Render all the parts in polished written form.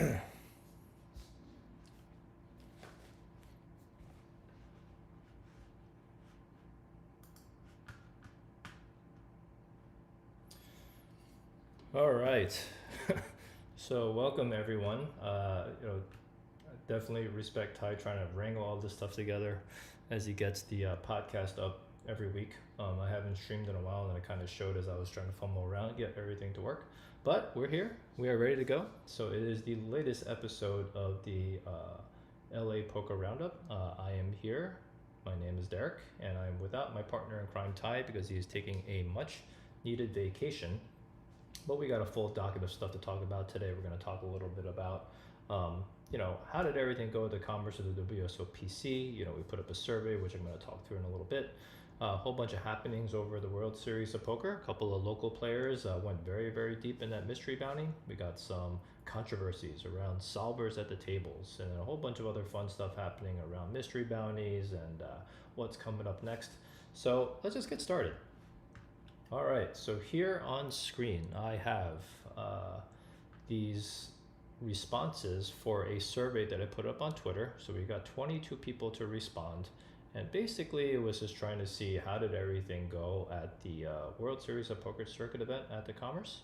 All right. So welcome everyone. Definitely respect Ty trying to wrangle all this stuff together as he gets the podcast up every week. I haven't streamed in a while, and I kind of showed as I was trying to fumble around and get everything to work. But we're here. We are ready to go. So it is the latest episode of the LA Poker Roundup. I am here. My name is Derek, and I'm without my partner in crime, Ty, because he is taking a much needed vacation. But we got a full docket of stuff to talk about today. We're going to talk a little bit about, how did everything go with the commerce of the WSOP? We put up a survey, which I'm going to talk through in a little bit. A whole bunch of happenings over the World Series of Poker. A couple of local players went very, very deep in that mystery bounty. We got some controversies around solvers at the tables, and a whole bunch of other fun stuff happening around mystery bounties and what's coming up next. So let's just get started. All right, so here on screen, I have these responses for a survey that I put up on Twitter. So we got 22 people to respond. And basically it was just trying to see how did everything go at the World Series of Poker Circuit event at the Commerce.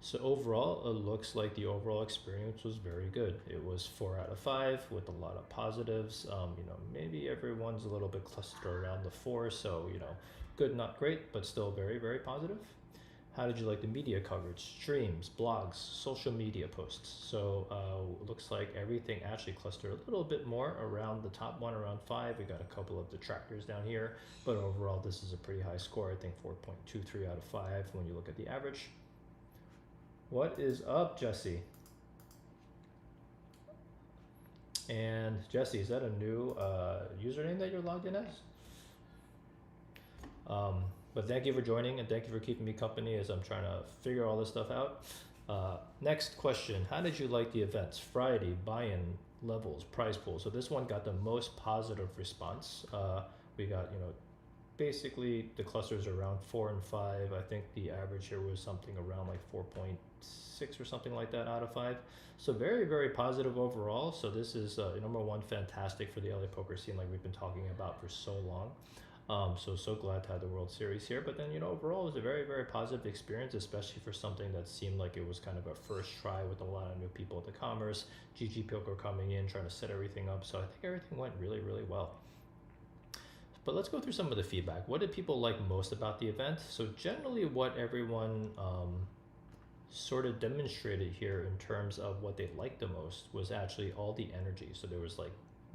So overall, it looks like the overall experience was very good. It was 4 out of 5 with a lot of positives. Maybe everyone's a little bit clustered around the 4, so good, not great, but still very, very positive. How did you like the media coverage, streams, blogs, social media posts? So looks like everything actually clustered a little bit more around the top one, around 5. We got a couple of detractors down here, but overall this is a pretty high score. I think 4.23 out of 5 when you look at the average. What is up, Jesse? And Jesse, is that a new username that you're logged in as? But thank you for joining, and thank you for keeping me company as I'm trying to figure all this stuff out. Next question, how did you like the events? Friday, buy-in, levels, prize pool. So this one got the most positive response. We got, basically the clusters around 4 and 5. I think the average here was something around like 4.6 or something like that out of 5. So very, very positive overall. So this is number one, fantastic for the LA poker scene, like we've been talking about for so long. So glad to have the World Series here. But then, overall it was a very, very positive experience, especially for something that seemed like it was kind of a first try with a lot of new people at the Commerce. GG Poker coming in, trying to set everything up. So I think everything went really, really well. But let's go through some of the feedback. What did people like most about the event? So generally what everyone sort of demonstrated here in terms of what they liked the most was actually all the energy. So there was like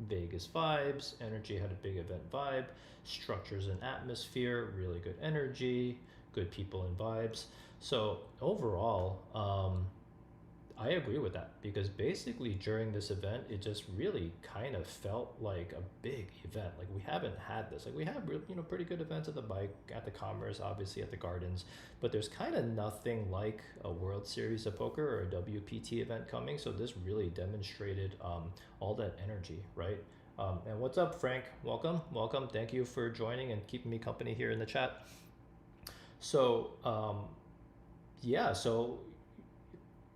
Vegas vibes, energy had a big event vibe, structures and atmosphere, really good energy, good people and vibes. So overall, I agree with that, because basically during this event, it just really kind of felt like a big event. Like we haven't had this. Like we have, pretty good events at the Bike, at the Commerce, obviously at the Gardens, but there's kind of nothing like a World Series of Poker or a WPT event coming. So this really demonstrated all that energy, right? And what's up, Frank? Welcome. Thank you for joining and keeping me company here in the chat. So, so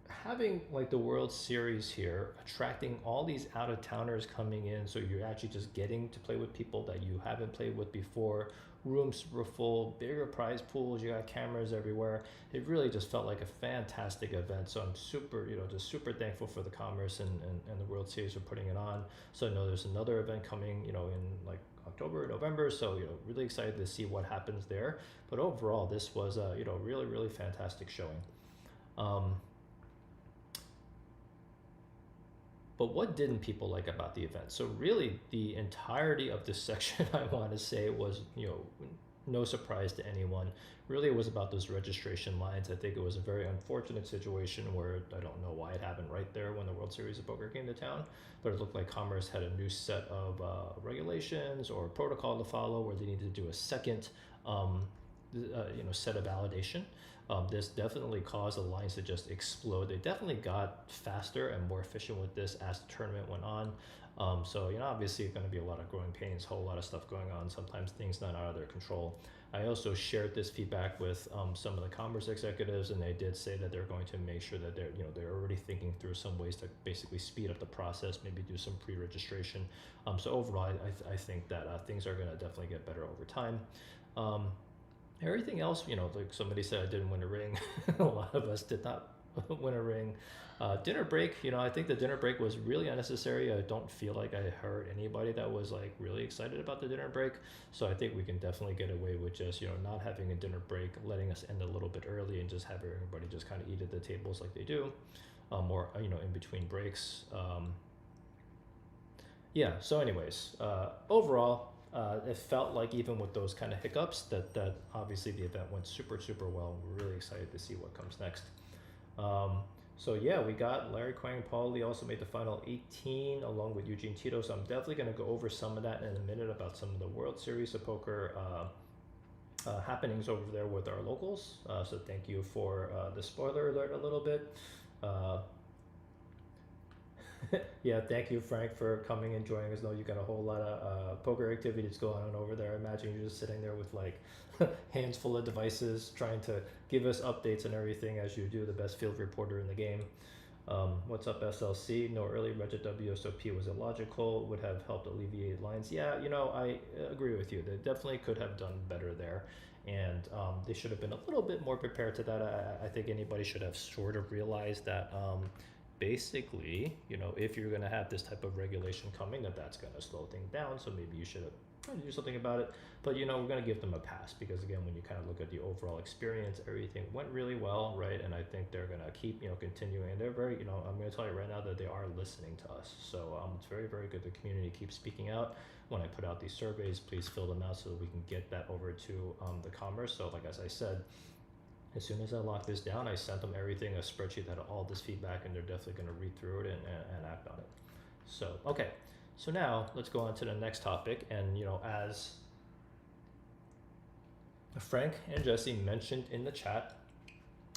having like the World Series here, attracting all these out-of-towners coming in, so you're actually just getting to play with people that you haven't played with before. Rooms super full, bigger prize pools, you got cameras everywhere. It really just felt like a fantastic event. So I'm super, just super thankful for the Commerce and the World Series for putting it on. So I know there's another event coming, in like October, November. So, really excited to see what happens there. But overall, this was a, really, really fantastic showing. But what didn't people like about the event? So really the entirety of this section, I want to say, was, no surprise to anyone. Really it was about those registration lines. I think it was a very unfortunate situation where I don't know why it happened right there when the World Series of Poker came to town, but it looked like Commerce had a new set of regulations or protocol to follow where they needed to do a second set of validation. This definitely caused the lines to just explode. They definitely got faster and more efficient with this as the tournament went on. So, you know, obviously going to be a lot of growing pains, whole lot of stuff going on, sometimes things not out of their control. I also shared this feedback with some of the commerce executives, and they did say that they're going to make sure that they're already thinking through some ways to basically speed up the process, maybe do some pre-registration. So overall, I think that things are going to definitely get better over time. Everything else, you know, like somebody said, I didn't win a ring. A lot of us did not win a ring. Dinner break, you know, I think the dinner break was really unnecessary. I don't feel like I heard anybody that was like really excited about the dinner break. So I think we can definitely get away with just, you know, not having a dinner break, letting us end a little bit early and just have everybody just kind of eat at the tables like they do, or, you know, in between breaks. Yeah, so anyways, overall, it felt like even with those kind of hiccups that obviously the event went super, super well. We're really excited to see what comes next. So yeah, we got Larry Kwang, Paul Lee also made the final 18 along with Eugene Tito. So I'm definitely going to go over some of that in a minute about some of the World Series of Poker happenings over there with our locals. So thank you for the spoiler alert a little bit. Yeah, thank you, Frank, for coming and joining us. Know you got a whole lot of poker activities going on over there. I imagine you're just sitting there with like hands full of devices, trying to give us updates and everything as you do, the best field reporter in the game. What's up, SLC? No early reg at WSOP was illogical, would have helped alleviate lines. Yeah, you know, I agree with you. They definitely could have done better there. And they should have been a little bit more prepared to that. I think anybody should have sort of realized that basically, you know, if you're going to have this type of regulation coming, that's going to slow things down. So maybe you should have tried to do something about it. But, you know, we're going to give them a pass because, again, when you kind of look at the overall experience, everything went really well, right? And I think they're going to keep, you know, continuing. And they're very, you know, I'm going to tell you right now that they are listening to us. So it's very, very good. The community keeps speaking out. When I put out these surveys, please fill them out so that we can get that over to the commerce. So like, as I said, as soon as I lock this down, I sent them everything, a spreadsheet that had all this feedback, and they're definitely going to read through it and act on it. So, okay. So now let's go on to the next topic. And, you know, as Frank and Jesse mentioned in the chat,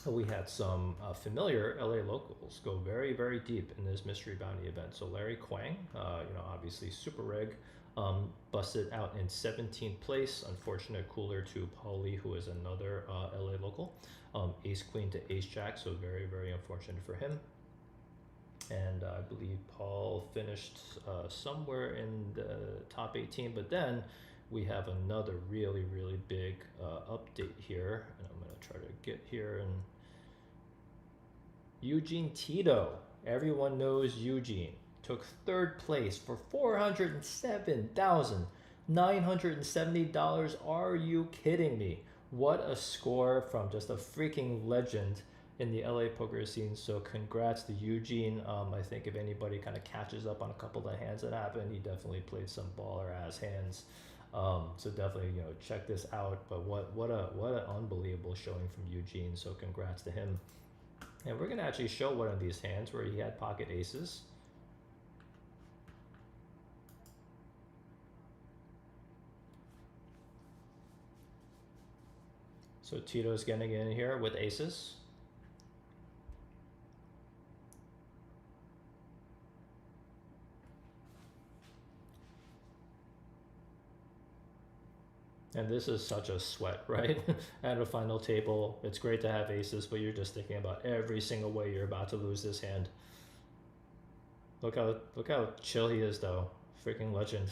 we had some familiar LA locals go very, very deep in this mystery bounty event. So Larry Kwang, you know, obviously super reg, busted out in 17th place. Unfortunate cooler to Paul Lee, who is another LA local. Ace Queen to Ace Jack, so very, very unfortunate for him. And I believe Paul finished somewhere in the top 18, but then we have another really, really big update here. And I'm going to try to get here. And Eugene Tito, everyone knows Eugene, took third place for $407,970. Are you kidding me? What a score from just a freaking legend in the LA poker scene. So congrats to Eugene. I think if anybody kind of catches up on a couple of the hands that happened, he definitely played some baller ass hands. So definitely, you know, check this out. But what an unbelievable showing from Eugene. So congrats to him. And we're gonna actually show one of these hands where he had pocket aces. So Tito's getting in here with aces. And this is such a sweat, right? At a final table, it's great to have aces, but you're just thinking about every single way you're about to lose this hand. Look how chill he is, though. Freaking legend.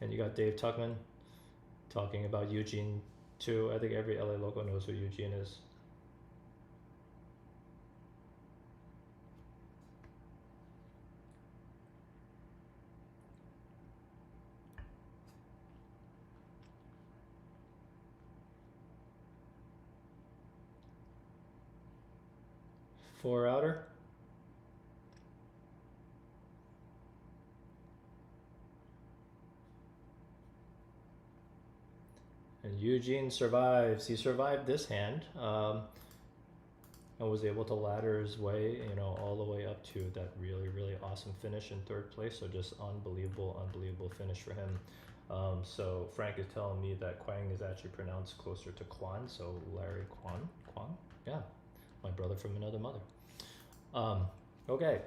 And you got Dave Tuckman talking about Eugene too. I think every LA local knows who Eugene is. Four outer. And Eugene survives. He survived this hand and was able to ladder his way, you know, all the way up to that really, really awesome finish in third place. So just unbelievable, unbelievable finish for him. So Frank is telling me that Quang is actually pronounced closer to Quan, so Larry Quan, yeah, my brother from another mother. Okay.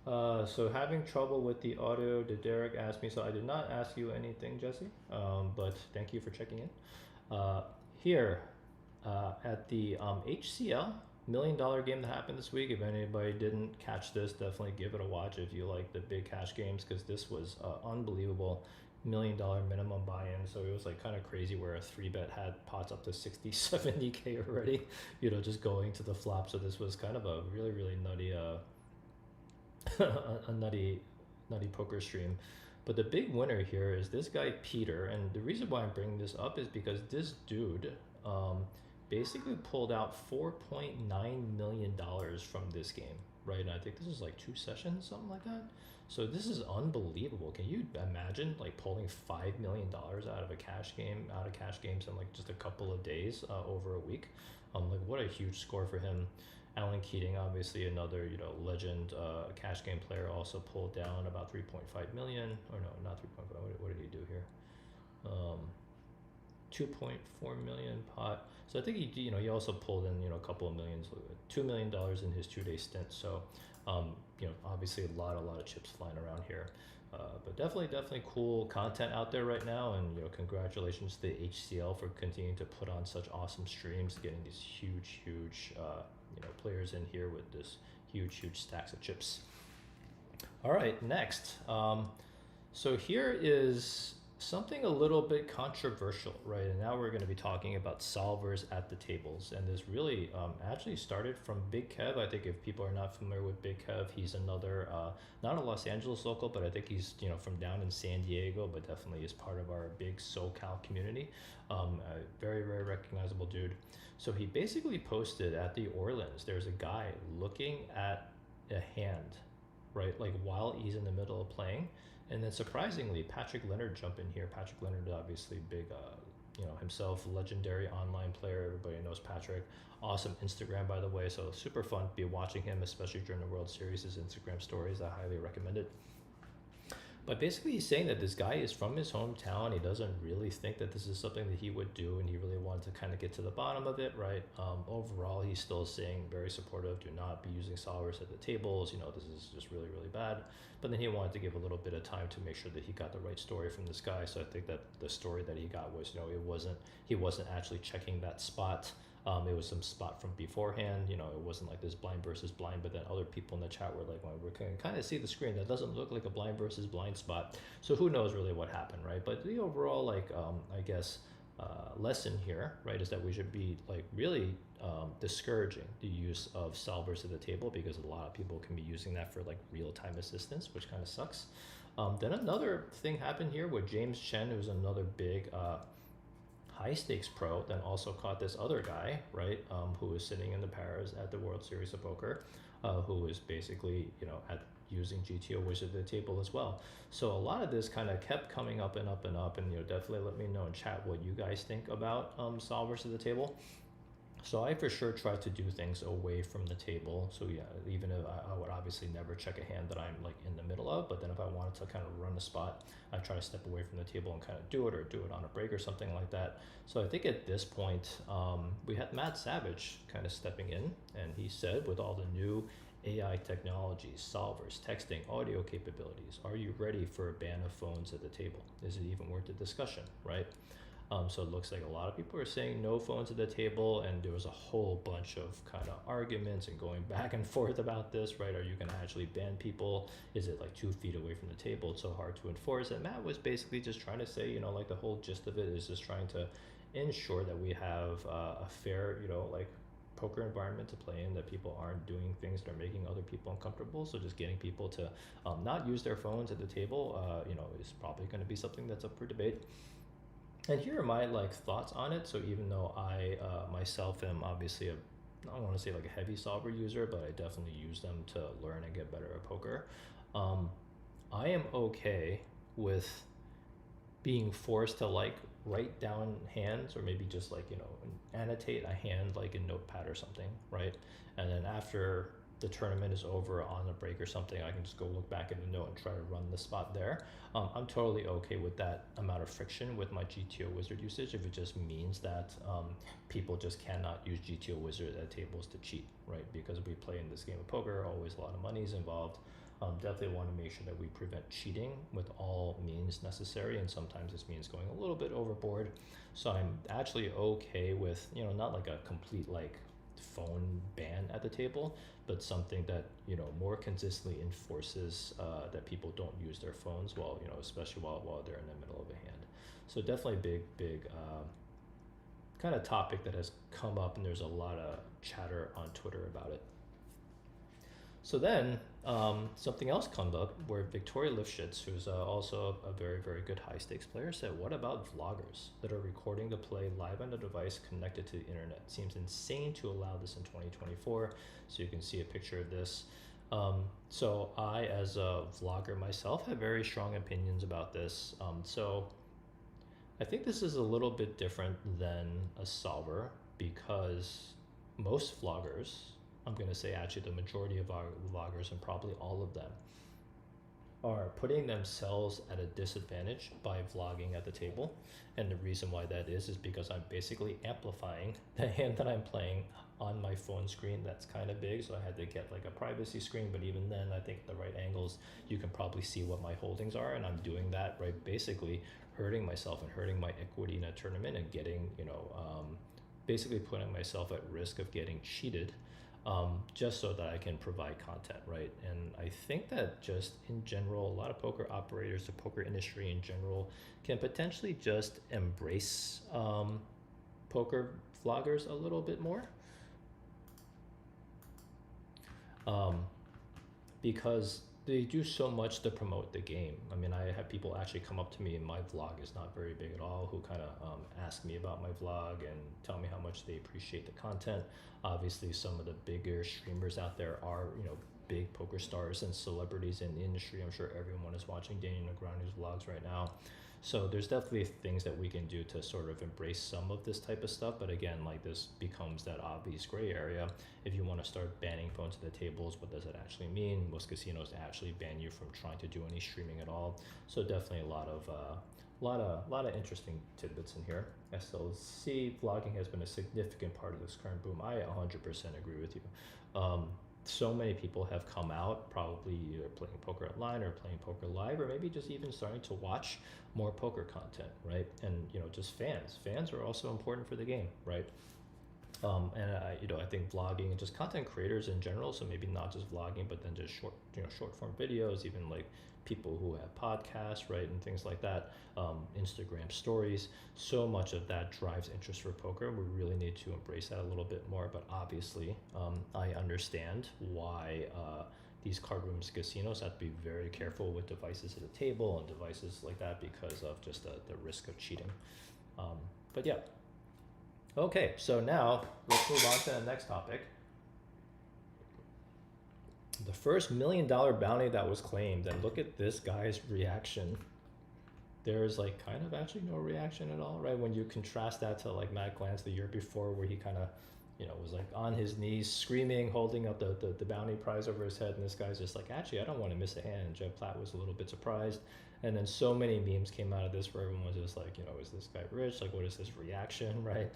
So having trouble with the audio, did Derek ask me? So I did not ask you anything, Jesse, but thank you for checking in. Here at the HCL $1 million game that happened this week. If anybody didn't catch this, definitely give it a watch if you like the big cash games, because this was unbelievable. $1 million minimum buy-in, so it was like kind of crazy where a 3-bet had pots up to 60 70K already, just going to the flop. So this was kind of a really nutty a nutty poker stream. But the big winner here is this guy Peter, and the reason why I'm bringing this up is because this dude basically pulled out $4.9 million from this game, right? And I think this is like 2 sessions, something like that. So this is unbelievable. Can you imagine like pulling $5 million out of cash games in like just a couple of days, over a week? Like what a huge score for him. Alan Keating, obviously another legend cash game player, also pulled down about 3.5 million, or no, not 3.5. What did he do here? 2.4 million pot. So I think he also pulled in a couple of millions, $2 million in his 2-day stint. So obviously a lot of chips flying around here. But definitely cool content out there right now, and congratulations to the HCL for continuing to put on such awesome streams, getting these huge players in here with this huge stacks of chips. All right, next. So here is something a little bit controversial, right? And now we're going to be talking about solvers at the tables, and this really actually started from Big Kev. I think if people are not familiar with Big Kev, he's another not a Los Angeles local, but I think he's from down in San Diego, but definitely is part of our big SoCal community. A very recognizable dude. So he basically posted at the Orleans, there's a guy looking at a hand, right, like while he's in the middle of playing. And then surprisingly, Patrick Leonard jumped in here. Patrick Leonard, obviously big, himself, legendary online player. Everybody knows Patrick. Awesome Instagram, by the way. So super fun to be watching him, especially during the World Series. His Instagram stories, I highly recommend it. But basically he's saying that this guy is from his hometown. He doesn't really think that this is something that he would do, and he really wanted to kind of get to the bottom of it, right? Overall, he's still saying very supportive. Do not be using solvers at the tables. This is just really bad. But then he wanted to give a little bit of time to make sure that he got the right story from this guy. So I think that the story that he got was, he wasn't actually checking that spot. It was some spot from beforehand. It wasn't like this blind versus blind, but then other people in the chat were like, well, we can kind of see the screen. That doesn't look like a blind versus blind spot. So who knows really what happened, right? But the overall, I guess, lesson here, right, is that we should be really discouraging the use of solvers at the table, because a lot of people can be using that for real-time assistance, which kind of sucks. Then another thing happened here with James Chen, who's another big high stakes pro, then also caught this other guy, right, who was sitting in the pairs at the World Series of Poker, who was basically, using GTO Wizard at the table as well. So a lot of this kind of kept coming up and up and up, and definitely let me know in chat what you guys think about solvers at the table. So I for sure try to do things away from the table. So yeah, even if I would obviously never check a hand that I'm in the middle of, but then if I wanted to kind of run a spot, I try to step away from the table and kind of do it, or do it on a break or something like that. So I think at this point, we had Matt Savage kind of stepping in, and he said, with all the new AI technologies, solvers, texting, audio capabilities, are you ready for a ban of phones at the table? Is it even worth the discussion, right? So it looks like a lot of people are saying no phones at the table, and there was a whole bunch of kind of arguments and going back and forth about this, right? Are you going to actually ban people? Is it 2 feet away from the table? It's so hard to enforce. And Matt was basically just trying to say, the whole gist of it is just trying to ensure that we have a fair, poker environment to play in, that people aren't doing things that are making other people uncomfortable. So just getting people to not use their phones at the table, is probably going to be something that's up for debate. And here are my thoughts on it. So even though I myself am obviously I don't want to say a heavy solver user, but I definitely use them to learn and get better at poker. I am okay with being forced to write down hands, or maybe just annotate a hand in Notepad or something, right? And then after the tournament is over on a break or something, I can just go look back at the note and try to run the spot there. I'm totally okay with that amount of friction with my GTO Wizard usage if it just means that people just cannot use GTO Wizard at tables to cheat, right? Because we play in this game of poker, always a lot of money is involved. Definitely want to make sure that we prevent cheating with all means necessary, and sometimes this means going a little bit overboard. So I'm actually okay with, you know, not like a complete like phone ban at the table, but something that, you know, more consistently enforces that people don't use their phones while, you know, especially while they're in the middle of a hand. So definitely big kind of topic that has come up, and there's a lot of chatter on Twitter about it. So then something else comes up where Victoria Lifshitz, who's also a very good high stakes player, said, what about vloggers that are recording the play live on a device connected to the internet? Seems insane to allow this in 2024. So you can see a picture of this. So I, as a vlogger myself, have very strong opinions about this. So I think this is a little bit different than a solver, because most vloggers, I'm going to say actually the majority of our vloggers, and probably all of them, are putting themselves at a disadvantage by vlogging at the table. And the reason why that is because I'm basically amplifying the hand that I'm playing on my phone screen that's kind of big. So I had to get like a privacy screen, but even then I think at the right angles you can probably see what my holdings are, and I'm doing that, right, basically hurting myself and hurting my equity in a tournament and getting, you know, basically putting myself at risk of getting cheated. Just so that I can provide content, right? And I think that just in general, a lot of poker operators, the poker industry in general, can potentially just embrace poker vloggers a little bit more. Because they do so much to promote the game. I mean, I have people actually come up to me, and my vlog is not very big at all, who kind of ask me about my vlog and tell me how much they appreciate the content. Obviously, some of the bigger streamers out there are, you know, big poker stars and celebrities in the industry. I'm sure everyone is watching Daniel Negreanu's vlogs right now. So there's definitely things that we can do to sort of embrace some of this type of stuff. But again, like, this becomes that obvious gray area. If you want to start banning phones at the tables, what does it actually mean? Most casinos actually ban you from trying to do any streaming at all. So definitely a lot of interesting tidbits in here. SLC vlogging has been a significant part of this current boom. I 100% agree with you. So many people have come out, probably either playing poker online or playing poker live, or maybe just even starting to watch more poker content, right? And, you know, just fans are also important for the game, right? And I think vlogging and just content creators in general, so maybe not just vlogging, but then just short form videos, even like people who have podcasts, right, and things like that, Instagram stories, so much of that drives interest for poker. We really need to embrace that a little bit more. But obviously, I understand why these card rooms, casinos have to be very careful with devices at the table and devices like that, because of just the risk of cheating. But yeah. Okay, so now let's move on to the next topic. The first $1 million bounty that was claimed, and look at this guy's reaction. There's like kind of actually no reaction at all, right? When you contrast that to like Matt Glantz the year before, where he kind of, you know, was like on his knees screaming, holding up the bounty prize over his head, and this guy's just like, actually, I don't want to miss a hand. And Jeff Platt was a little bit surprised. And then so many memes came out of this where everyone was just like, you know, is this guy rich? Like, what is his reaction, right?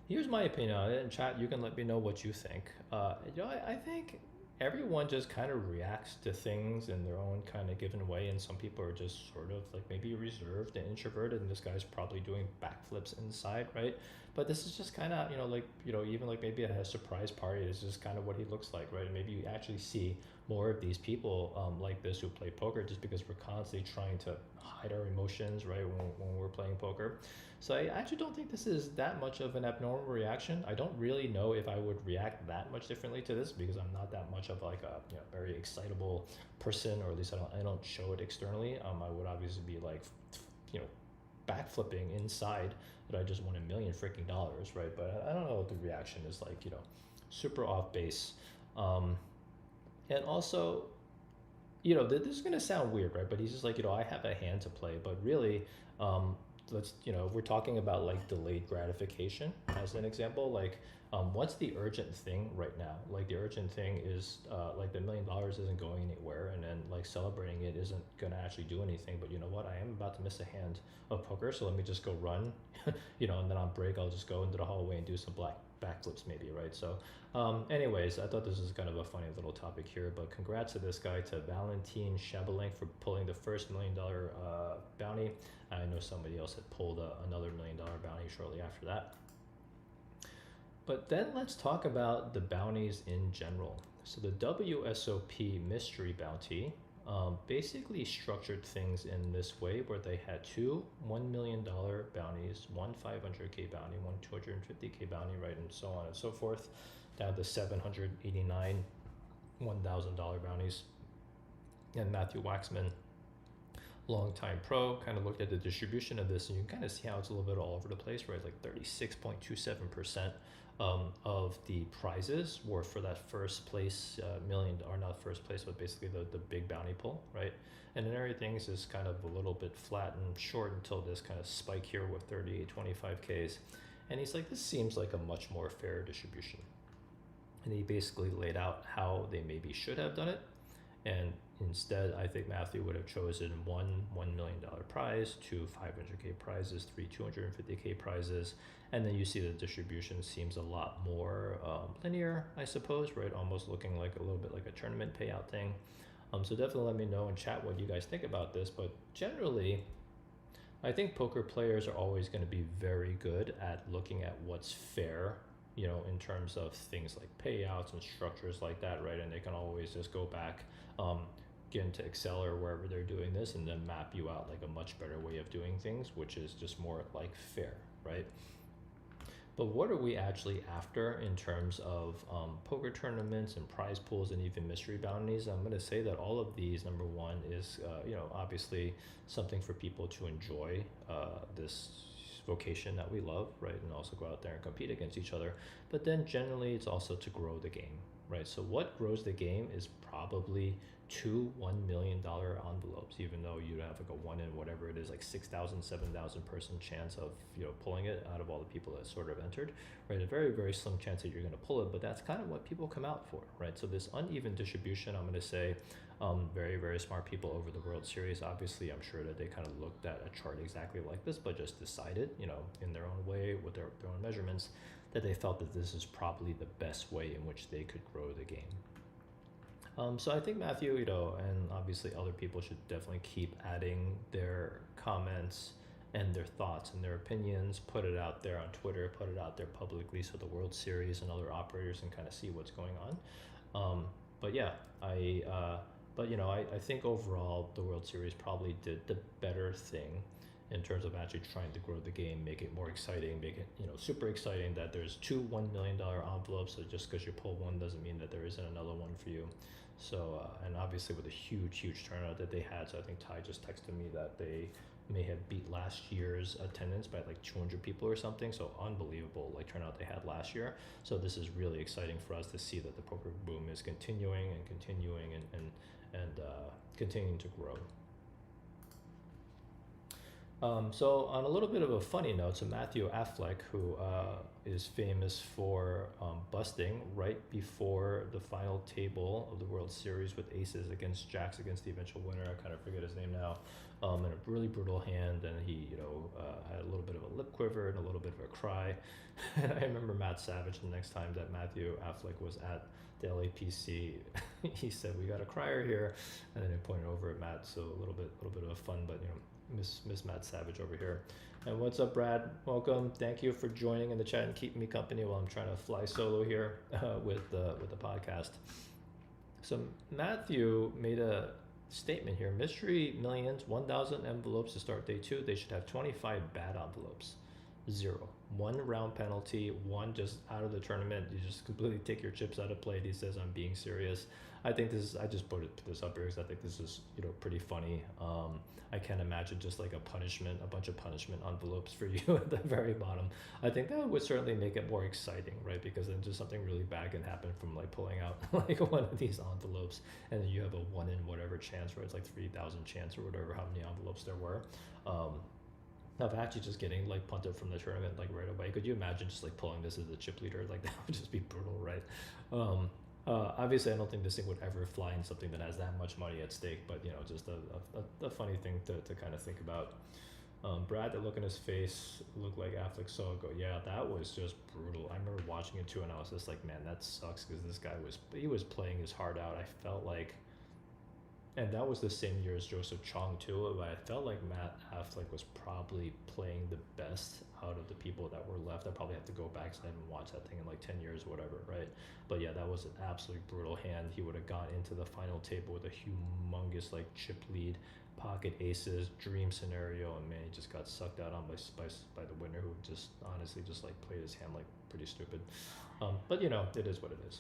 Here's my opinion on it. In chat, you can let me know what you think. I think everyone just kind of reacts to things in their own kind of given way, and some people are just sort of like maybe reserved and introverted, and this guy's probably doing backflips inside, right? But this is just kind of, even like maybe at a surprise party, this is kind of what he looks like, right? And maybe you actually see more of these people like this who play poker, just because we're constantly trying to hide our emotions, right, when we're playing poker. So I actually don't think this is that much of an abnormal reaction. I don't really know if I would react that much differently to this, because I'm not that much of like a very excitable person, or at least I don't show it externally. I would obviously be like, backflipping inside that I just won $1 million freaking dollars, right? But I don't know what the reaction is like, super off base. And also, this is gonna sound weird, right? But he's just like, I have a hand to play, but really, let's, we're talking about like delayed gratification as an example. Like, what's the urgent thing right now? Like the urgent thing is like the $1 million isn't going anywhere, and then like celebrating it isn't gonna actually do anything. But you know what? I am about to miss a hand of poker, so let me just go run, and then on break I'll just go into the hallway and do some backflips maybe, right? So anyways, I thought this was kind of a funny little topic here, but congrats to this guy, to Valentine Chabalin, for pulling the first $1 million bounty. I know somebody else had pulled another $1 million bounty shortly after that. But then let's talk about the bounties in general. So the WSOP mystery bounty basically structured things in this way, where they had two $1 million bounties, one 500K bounty, one 250K bounty, right, and so on and so forth, down to 789 $1,000 bounties. And Matthew Waxman, longtime pro, kind of looked at the distribution of this, and you can kind of see how it's a little bit all over the place, right? Like 36.27% of the prizes were for that first place million, or not first place, but basically the big bounty pull, right? And then everything is just kind of a little bit flat and short until this kind of spike here with 38.25Ks. And he's like, this seems like a much more fair distribution. And he basically laid out how they maybe should have done it. And instead, I think Matthew would have chosen one $1 million prize, two 500K prizes, three 250K prizes, and then you see the distribution seems a lot more linear, I suppose, right? Almost looking like a little bit like a tournament payout thing. So definitely let me know in chat what you guys think about this. But generally, I think poker players are always going to be very good at looking at what's fair, in terms of things like payouts and structures like that, right? And they can always just go back, get into Excel or wherever they're doing this, and then map you out like a much better way of doing things, which is just more like fair, right? But what are we actually after in terms of poker tournaments and prize pools and even mystery bounties? I'm going to say that all of these, number one, is obviously something for people to enjoy this vocation that we love, right? And also go out there and compete against each other. But then generally it's also to grow the game, right? So what grows the game is probably two $1 million envelopes, even though you have like a one in whatever it is, like 6,000, 7,000 person chance of pulling it out of all the people that sort of entered, right? A very, very slim chance that you're going to pull it, but that's kind of what people come out for, right? So this uneven distribution, I'm going to say, very, very smart people over the World Series, obviously, I'm sure that they kind of looked at a chart exactly like this, but just decided, in their own way with their own measurements, that they felt that this is probably the best way in which they could grow the game. So I think Matthew, and obviously other people should definitely keep adding their comments and their thoughts and their opinions, put it out there on Twitter, put it out there publicly so the World Series and other operators can kind of see what's going on. But yeah, I think overall the World Series probably did the better thing in terms of actually trying to grow the game, make it more exciting, make it super exciting that there's two $1 million envelopes. So just because you pull one doesn't mean that there isn't another one for you. So and obviously with a huge turnout that they had, so I think Ty just texted me that they may have beat last year's attendance by like 200 people or something. So unbelievable like turnout they had last year. So this is really exciting for us to see that the poker boom is continuing and continuing to grow. So on a little bit of a funny note, so Matthew Affleck, who is famous for busting right before the final table of the World Series with aces against jacks against the eventual winner, I kind of forget his name now, in a really brutal hand, and he had a little bit of a lip quiver and a little bit of a cry. And I remember Matt Savage, the next time that Matthew Affleck was at the LAPC, he said, "We got a crier here," and then he pointed over at Matt. So a little bit of fun, but Miss Matt Savage over here. And what's up, Brad? Welcome. Thank you for joining in the chat and keeping me company while I'm trying to fly solo here with the podcast. So Matthew made a statement here. Mystery Millions, 1,000 envelopes to start day 2. They should have 25 bad envelopes. 0. 1 round penalty, 1 just out of the tournament. You just completely take your chips out of play. He says, "I'm being serious." I think I just put this up here because I think this is, pretty funny. I can't imagine just like a bunch of punishment envelopes for you at the very bottom. I think that would certainly make it more exciting, right? Because then just something really bad can happen from like pulling out like one of these envelopes, and then you have a 1 in whatever chance, where it's like 3,000 chance or whatever, how many envelopes there were. of actually just getting like punted from the tournament like right away. Could you imagine just like pulling this as a chip leader? Like that would just be brutal, right? Um, Obviously, I don't think this thing would ever fly in something that has that much money at stake, but you know, just a funny thing to kind of think about. Brad, that look in his face looked like Affleck saw it go. Yeah, that was just brutal. I remember watching it too, and I was just like, man, that sucks because this guy was playing his heart out. I felt like, and that was the same year as Joseph Chong too. But I felt like Matt Affleck was probably playing the best out of the people that were left. I probably have to go back because I haven't watched that thing in like 10 years or whatever, right? But yeah, that was an absolutely brutal hand. He would have gone into the final table with a humongous like chip lead, pocket aces, dream scenario, and man, he just got sucked out on by the winner who just honestly just like played his hand like pretty stupid. But you know, it is what it is.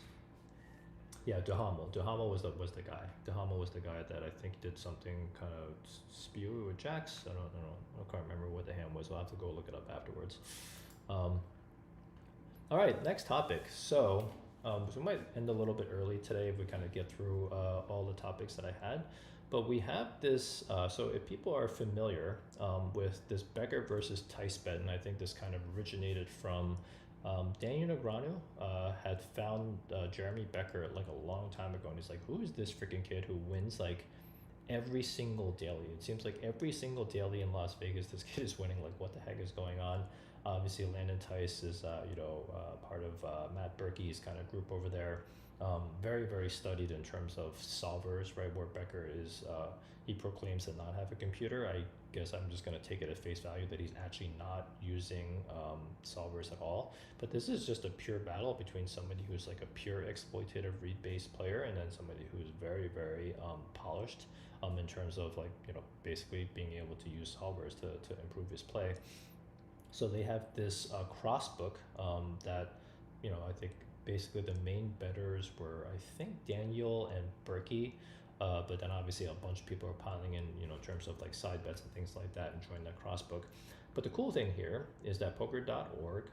Yeah, Duhamel. Duhamel was the guy. Duhamel was the guy that I think did something kind of spewy with jacks. I don't know. I can't remember what the hand was. I'll have to go look it up afterwards. Um, all right, next topic. So we might end a little bit early today if we kind of get through all the topics that I had. But we have this. So if people are familiar with this Becker versus Tice bet, and I think this kind of originated from Daniel Negreanu had found Jeremy Becker like a long time ago, and he's like, "Who is this freaking kid who wins like every single daily? It seems like every single daily in Las Vegas, this kid is winning. Like, what the heck is going on?" Obviously, Landon Tice is part of Matt Berkey's kind of group over there. Very very studied in terms of solvers, right? Where Becker is, he proclaims to not have a computer. I guess I'm just going to take it at face value that he's actually not using solvers at all. But this is just a pure battle between somebody who's like a pure exploitative read-based player and then somebody who's very, very polished in terms of like, you know, basically being able to use solvers to improve his play. So they have this cross book that, you know, I think basically the main bettors were, I think, Daniel and Berkey. But then obviously a bunch of people are piling in, you know, in terms of like side bets and things like that and join that cross book. But the cool thing here is that poker.org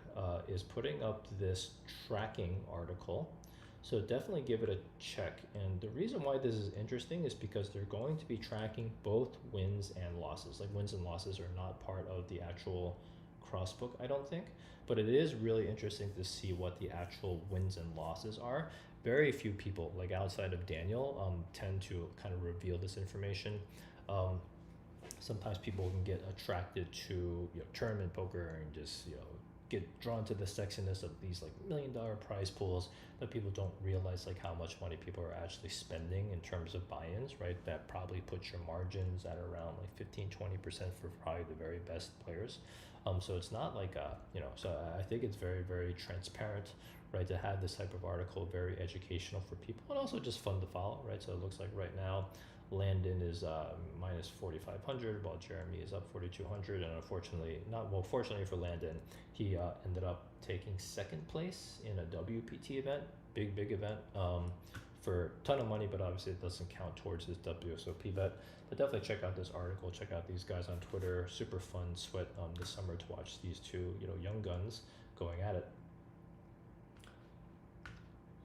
is putting up this tracking article. So definitely give it a check. And the reason why this is interesting is because they're going to be tracking both wins and losses. Like wins and losses are not part of the actual crossbook, I don't think. But it is really interesting to see what the actual wins and losses are. Very few people, like outside of Daniel, tend to kind of reveal this information. Sometimes people can get attracted to, you know, tournament poker and just, you know, get drawn to the sexiness of these like $1 million prize pools, but people don't realize like how much money people are actually spending in terms of buy-ins, right? That probably puts your margins at around like 15-20% for probably the very best players. So it's not like so I think it's very, very transparent, right, to have this type of article, very educational for people and also just fun to follow, right? So it looks like right now Landon is minus 4,500 while Jeremy is up 4,200, and fortunately for Landon, he ended up taking second place in a WPT event, big event, for a ton of money, but obviously it doesn't count towards his WSOP bet. But definitely check out this article, check out these guys on Twitter. Super fun sweat this summer to watch these two, you know, young guns going at it.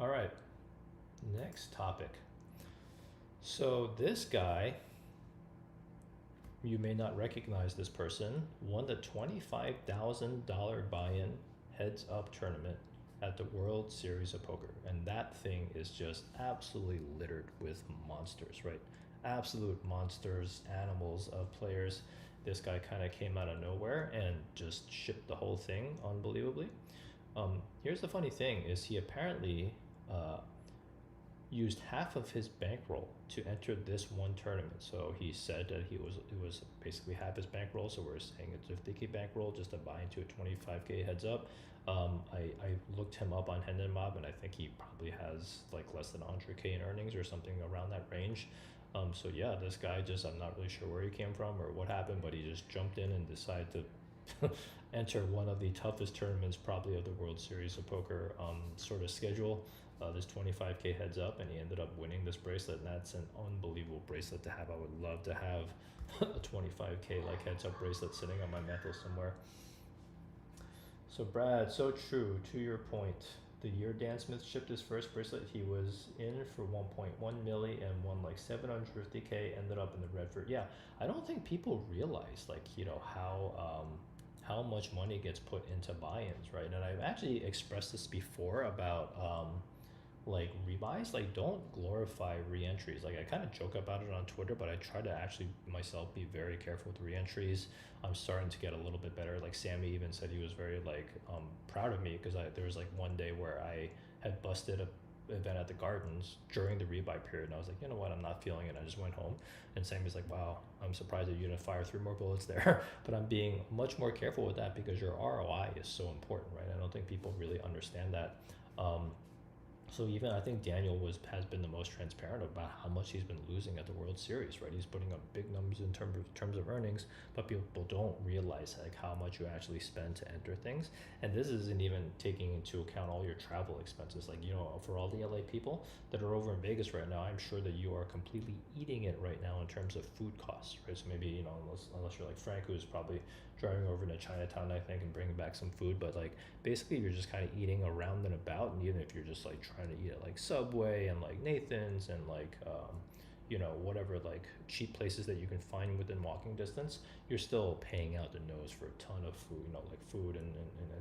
All right, next topic. So this guy, you may not recognize this person, won the $25,000 buy-in heads up tournament at the World Series of Poker. And that thing is just absolutely littered with monsters, right? Absolute monsters, animals of players. This guy kind of came out of nowhere and just shipped the whole thing unbelievably. Here's the funny thing is he apparently used half of his bankroll to enter this one tournament. So he said that it was basically half his bankroll. So we're saying it's a 50K bankroll just to buy into a 25K heads up. I looked him up on Hendon Mob, and I think he probably has like less than 100K in earnings or something around that range. So yeah, this guy just, I'm not really sure where he came from or what happened, but he just jumped in and decided to enter one of the toughest tournaments probably of the World Series of Poker sort of schedule. This 25K heads up, and he ended up winning this bracelet, and that's an unbelievable bracelet to have. I would love to have a 25K like heads up bracelet sitting on my mantle somewhere. So Brad, so true to your point. the year Dan Smith shipped his first bracelet, he was in for 1.1 milli and won like 750K, ended up in the red for, yeah. I don't think people realize like, how much money gets put into buy-ins, right? And I've actually expressed this before about like rebuys. Like, don't glorify re-entries. Like, I kind of joke about it on Twitter, but I try to actually myself be very careful with re-entries. I'm starting to get a little bit better. Like, Sammy even said he was very like proud of me, because there was like one day where I had busted a event at the gardens during the rebuy period, and I was like, you know what, I'm not feeling it. I just went home, and Sammy's like, wow, I'm surprised that you didn't fire 3 more bullets there. But I'm being much more careful with that because your ROI is so important, right? I don't think people really understand that. So even I think Daniel has been the most transparent about how much he's been losing at the World Series, right? He's putting up big numbers in terms of earnings, but people don't realize like how much you actually spend to enter things. And this isn't even taking into account all your travel expenses. Like, for all the LA people that are over in Vegas right now, I'm sure that you are completely eating it right now in terms of food costs, right? So maybe, unless you're like Frank, who's probably driving over to Chinatown, I think, and bringing back some food, but like basically you're just kind of eating around and about. And even if you're just like trying to eat at like Subway and like Nathan's and like whatever like cheap places that you can find within walking distance, you're still paying out the nose for a ton of food, like food and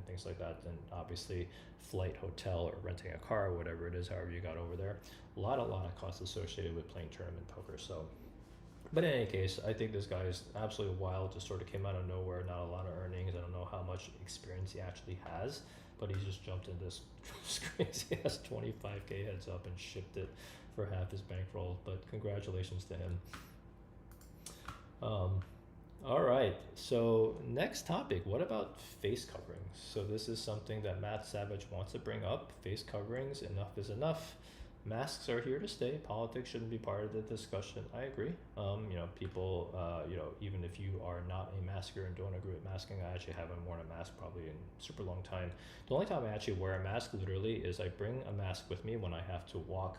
things like that. And obviously flight, hotel, or renting a car, or whatever it is, however you got over there, a lot of costs associated with playing tournament poker. So, but in any case, I think this guy is absolutely wild. Just sort of came out of nowhere, not a lot of earnings. I don't know how much experience he actually has, but he's just jumped in this crazy ass 25K heads up and shipped it for half his bankroll. But congratulations to him. All right, so next topic, what about face coverings? So this is something that Matt Savage wants to bring up. Face coverings, enough is enough. Masks are here to stay. Politics shouldn't be part of the discussion. I agree. People, even if you are not a masker and don't agree with masking, I actually haven't worn a mask probably in a super long time. The only time I actually wear a mask literally is I bring a mask with me when I have to walk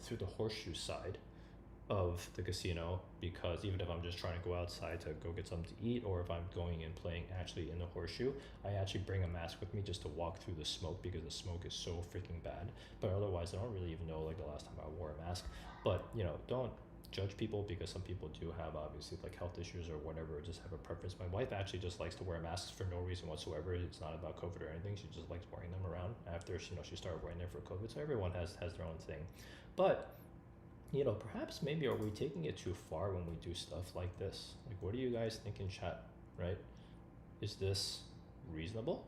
through the horseshoe side of the casino, because even if I'm just trying to go outside to go get something to eat, or if I'm going and playing actually in the horseshoe, I actually bring a mask with me just to walk through the smoke, because the smoke is so freaking bad. But otherwise, I don't really even know like the last time I wore a mask. But don't judge people, because some people do have obviously like health issues or whatever, or just have a preference. My wife actually just likes to wear masks for no reason whatsoever. It's not about COVID or anything. She just likes wearing them around after she started wearing them for COVID. So everyone has their own thing. But perhaps maybe are we taking it too far when we do stuff like this? Like, what do you guys think in chat, right? Is this reasonable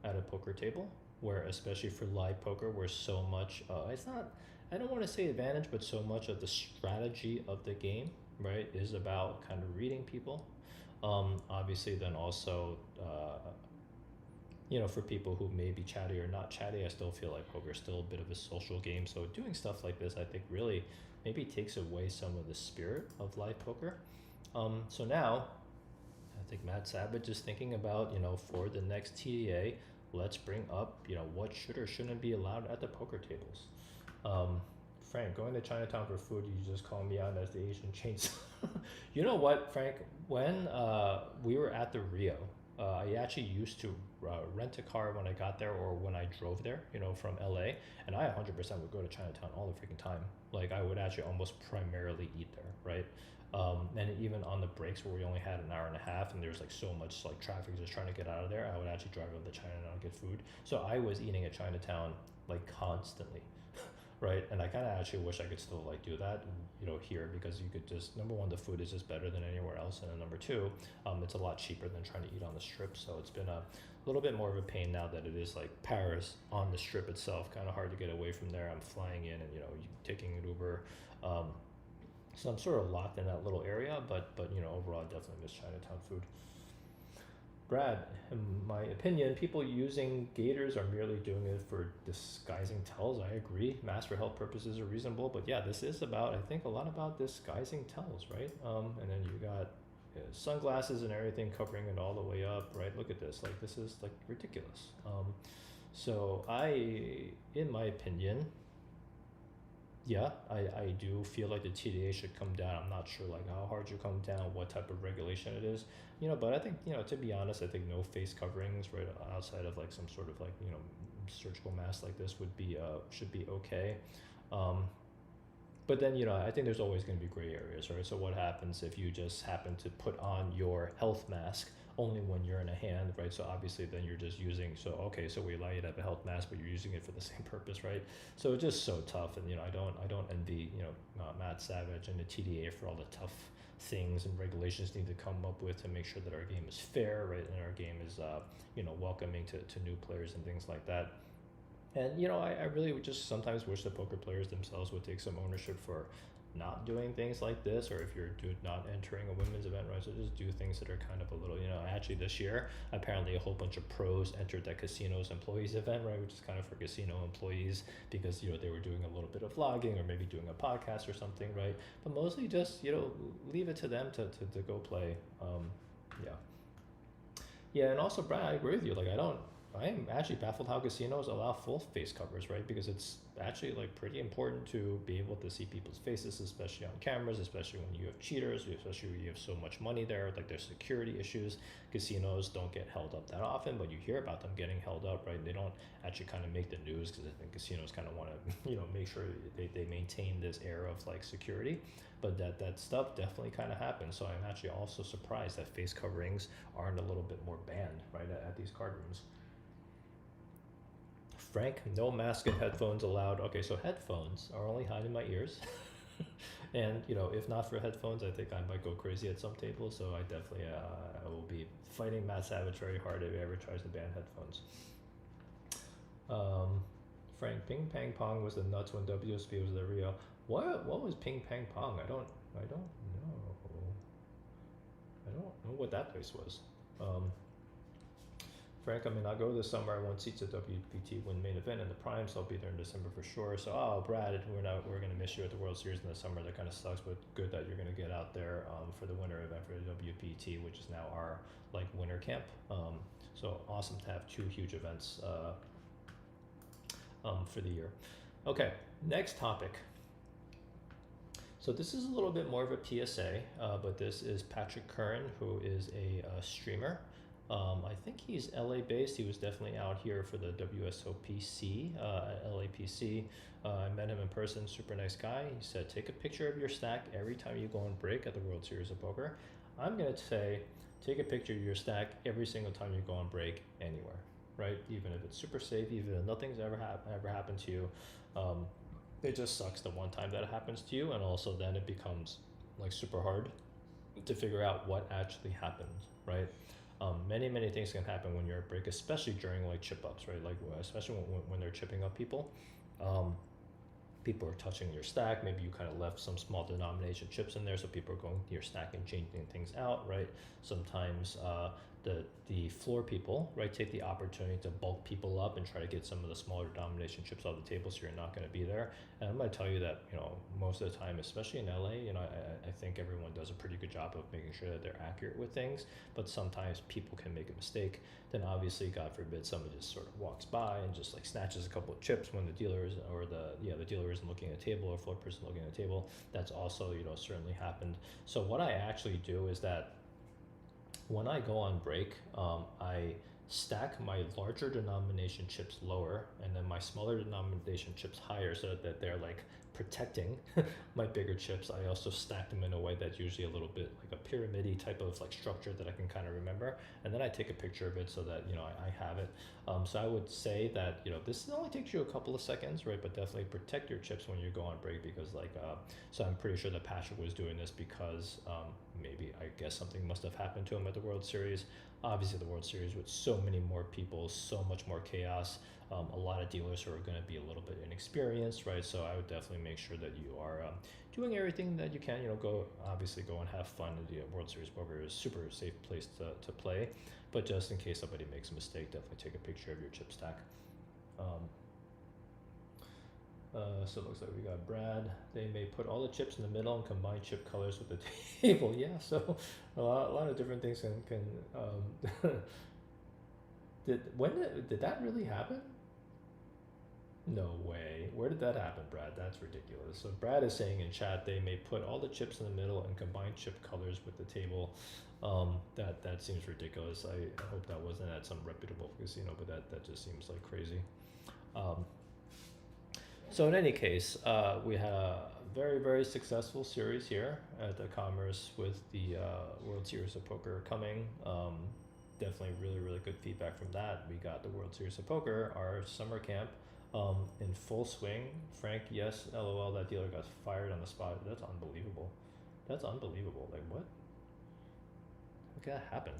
at a poker table, where especially for live poker, where so much, it's not, I don't want to say advantage, but so much of the strategy of the game, right, is about kind of reading people. Obviously then also, for people who may be chatty or not chatty, I still feel like poker is still a bit of a social game. So doing stuff like this, I think really maybe takes away some of the spirit of live poker. So now, I think Matt Savage is thinking about, for the next TDA, let's bring up, what should or shouldn't be allowed at the poker tables. Frank, going to Chinatown for food, you just call me out as the Asian chainsaw. You know what, Frank? When we were at the Rio, I actually used to rent a car when I got there, or when I drove there, from LA, and I 100% would go to Chinatown all the freaking time. Like, I would actually almost primarily eat there, right? And even on the breaks where we only had an hour and a half and there's like so much like traffic just trying to get out of there, I would actually drive up to Chinatown and get food. So I was eating at Chinatown like constantly. Right, and I kind of actually wish I could still like do that, here, because you could just, number one, the food is just better than anywhere else, and then number two, it's a lot cheaper than trying to eat on the strip. So it's been a little bit more of a pain now that it is like Paris on the strip itself, kind of hard to get away from there. I'm flying in and taking an Uber, so I'm sort of locked in that little area. But overall, I definitely miss Chinatown food. Brad, in my opinion, people using gaiters are merely doing it for disguising tells. I agree. Mask for health purposes are reasonable, but yeah, this is about, I think, a lot about disguising tells, right? And then you got sunglasses and everything covering it all the way up, right? Look at this. Like, this is like ridiculous. So in my opinion, yeah, I do feel like the TDA should come down. I'm not sure like how hard you come down, what type of regulation it is, but I think, to be honest, I think no face coverings, right, outside of like some sort of like, surgical mask like this would be should be okay. Um, but then, I think there's always going to be gray areas, right? So what happens if you just happen to put on your health mask only when you're in a hand, right? So obviously then you're just using, so okay, so we allow you to have a health mask, but you're using it for the same purpose, right? So it's just so tough, and I don't envy Matt Savage and the TDA for all the tough things and regulations need to come up with to make sure that our game is fair, right? And our game is welcoming to new players and things like that. And I really would just sometimes wish the poker players themselves would take some ownership for not doing things like this, or if you're not entering a women's event, right? So just do things that are kind of a little, actually this year, apparently a whole bunch of pros entered that casino's employees event, right? Which is kind of for casino employees because, they were doing a little bit of vlogging or maybe doing a podcast or something, right? But mostly just, leave it to them to go play. Yeah. Yeah, and also, Brad, I agree with you. Like, I am actually baffled how casinos allow full face covers, right? Because it's actually like pretty important to be able to see people's faces, especially on cameras, especially when you have cheaters, especially when you have so much money there. Like, there's security issues. Casinos don't get held up that often, but you hear about them getting held up, right? They don't actually kind of make the news because I think casinos kind of want to, make sure they maintain this air of like security. But that stuff definitely kind of happens. So I'm actually also surprised that face coverings aren't a little bit more banned, right, at these card rooms. Frank, no mask and headphones allowed. Okay, so headphones are only hiding my ears. And, if not for headphones, I think I might go crazy at some tables. So I definitely I will be fighting Matt Savage very hard if he ever tries to ban headphones. Frank, ping pang pong was the nuts when WSOP was the Rio. What was ping pang pong? I don't know. I don't know what that place was. Frank, I'll go this summer. I want seats at WPT win main event in the prime, so I'll be there in December for sure. So, Brad, we're gonna miss you at the World Series in the summer. That kind of sucks, but good that you're gonna get out there for the winter event for the WPT, which is now our like winter camp. So awesome to have two huge events for the year. Okay, next topic. So this is a little bit more of a PSA, but this is Patrick Curran, who is a streamer. I think he's LA based. He was definitely out here for the WSOPC at LAPC. I met him in person, super nice guy. He said, take a picture of your stack every time you go on break at the World Series of Poker. I'm going to say, take a picture of your stack every single time you go on break anywhere, right? Even if it's super safe, even if nothing's ever happened to you. It just sucks the one time that it happens to you, and also then it becomes like super hard to figure out what actually happened, right? Many things can happen when you're at break, especially during like chip ups, right? Like especially when they're chipping up people. People are touching your stack. Maybe you kind of left some small denomination chips in there, so people are going to your stack and changing things out, right? Sometimes the floor people, right, take the opportunity to bulk people up and try to get some of the smaller denomination chips off the table, so you're not going to be there. And I'm going to tell you that most of the time, especially in LA, I think everyone does a pretty good job of making sure that they're accurate with things. But sometimes people can make a mistake. Then obviously, God forbid, someone just sort of walks by and just like snatches a couple of chips when the dealer is, or the dealer isn't looking at a table, or floor person looking at a table. That's also certainly happened. So what I actually do is that when I go on break, I stack my larger denomination chips lower and then my smaller denomination chips higher, so that they're like protecting my bigger chips. I also stack them in a way that's usually a little bit like a pyramid-y type of like structure that I can kind of remember, and then I take a picture of it so that I have it. So I would say that this only takes you a couple of seconds, right? But definitely protect your chips when you go on break, because so I'm pretty sure that Patrick was doing this because maybe I guess something must have happened to him at the World Series. Obviously the World Series with so many more people, so much more chaos, a lot of dealers who are going to be a little bit inexperienced, right? So I would definitely make sure that you are doing everything that you can. Go and have fun. The World Series Poker is a super safe place to play, but just in case somebody makes a mistake, definitely take a picture of your chip stack. So it looks like we got Brad. They may put all the chips in the middle and combine chip colors with the table. Yeah, so a lot of different things can did that really happen? No way. Where did that happen, Brad? That's ridiculous. So Brad is saying in chat they may put all the chips in the middle and combine chip colors with the table. That seems ridiculous. I hope that wasn't at some reputable casino, but that just seems like crazy. So in any case, we had a very, very successful series here at the Commerce with the World Series of Poker coming. Definitely really, really good feedback from that. We got the World Series of Poker, our summer camp, in full swing. Frank, yes, LOL, that dealer got fired on the spot. That's unbelievable. That's unbelievable. Like, what? How could that happen?